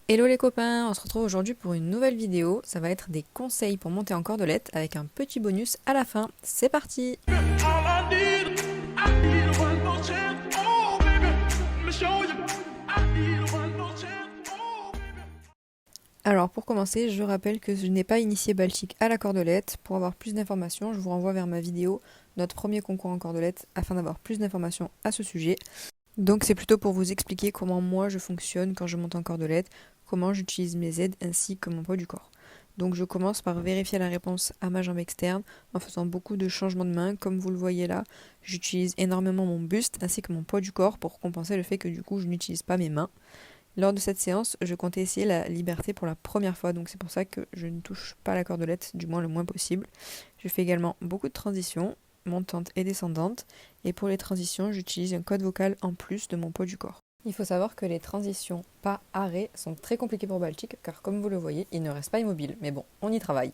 Hello les copains, on se retrouve aujourd'hui pour une nouvelle vidéo. Ça va être des conseils pour monter en cordelette avec un petit bonus à la fin. C'est parti! Alors pour commencer, je rappelle que je n'ai pas initié Baltic à la cordelette. Pour avoir plus d'informations, je vous renvoie vers ma vidéo, notre premier concours en cordelette, afin d'avoir plus d'informations à ce sujet. Donc c'est plutôt pour vous expliquer comment moi je fonctionne quand je monte en cordelette, comment j'utilise mes aides ainsi que mon poids du corps. Donc je commence par vérifier la réponse à ma jambe externe en faisant beaucoup de changements de main. Comme vous le voyez là, j'utilise énormément mon buste ainsi que mon poids du corps pour compenser le fait que du coup je n'utilise pas mes mains. Lors de cette séance, je comptais essayer la liberté pour la première fois, donc c'est pour ça que je ne touche pas la cordelette, du moins le moins possible. Je fais également beaucoup de transitions, montantes et descendantes, et pour les transitions, j'utilise un code vocal en plus de mon poids du corps. Il faut savoir que les transitions pas arrêt sont très compliquées pour Baltic, car comme vous le voyez, il ne reste pas immobile, mais bon, on y travaille.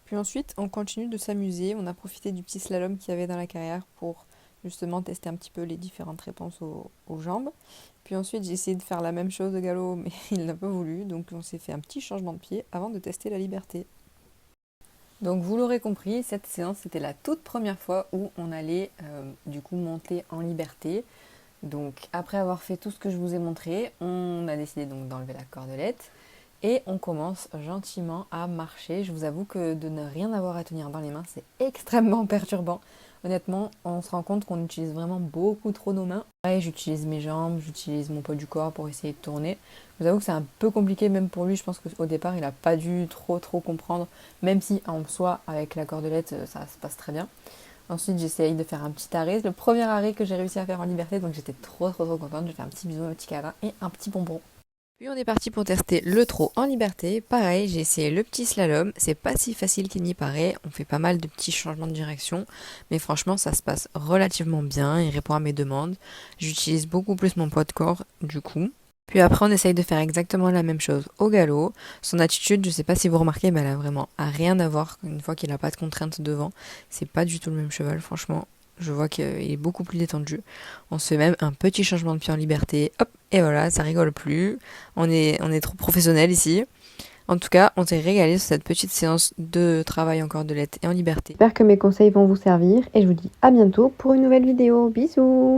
Puis ensuite, on continue de s'amuser, on a profité du petit slalom qu'il y avait dans la carrière pour justement tester un petit peu les différentes réponses aux jambes. Puis ensuite, j'ai essayé de faire la même chose au galop, mais il n'a pas voulu, donc on s'est fait un petit changement de pied avant de tester la liberté. Donc vous l'aurez compris, cette séance c'était la toute première fois où on allait du coup monter en liberté. Donc après avoir fait tout ce que je vous ai montré, on a décidé donc d'enlever la cordelette et on commence gentiment à marcher. Je vous avoue que de ne rien avoir à tenir dans les mains, c'est extrêmement perturbant. Honnêtement, on se rend compte qu'on utilise vraiment beaucoup trop nos mains. Pareil, j'utilise mes jambes, j'utilise mon poids du corps pour essayer de tourner. Je vous avoue que c'est un peu compliqué même pour lui. Je pense qu'au départ, il n'a pas dû trop comprendre, même si en soi, avec la cordelette, ça se passe très bien. Ensuite, j'essaye de faire un petit arrêt. C'est le premier arrêt que j'ai réussi à faire en liberté, donc j'étais trop contente. J'ai fait un petit bisou, un petit câlin et un petit bonbon. Puis on est parti pour tester le trot en liberté. Pareil, j'ai essayé le petit slalom. C'est pas si facile qu'il n'y paraît. On fait pas mal de petits changements de direction. Mais franchement, ça se passe relativement bien. Il répond à mes demandes. J'utilise beaucoup plus mon poids de corps du coup. Puis après, on essaye de faire exactement la même chose au galop. Son attitude, je sais pas si vous remarquez, mais elle a vraiment à rien à voir une fois qu'il n'a pas de contrainte devant. C'est pas du tout le même cheval, franchement. Je vois qu'il est beaucoup plus détendu. On se fait même un petit changement de pied en liberté. Hop, et voilà, ça rigole plus. On est trop professionnel ici. En tout cas, on s'est régalé sur cette petite séance de travail en cordelette et en liberté. J'espère que mes conseils vont vous servir et je vous dis à bientôt pour une nouvelle vidéo. Bisous!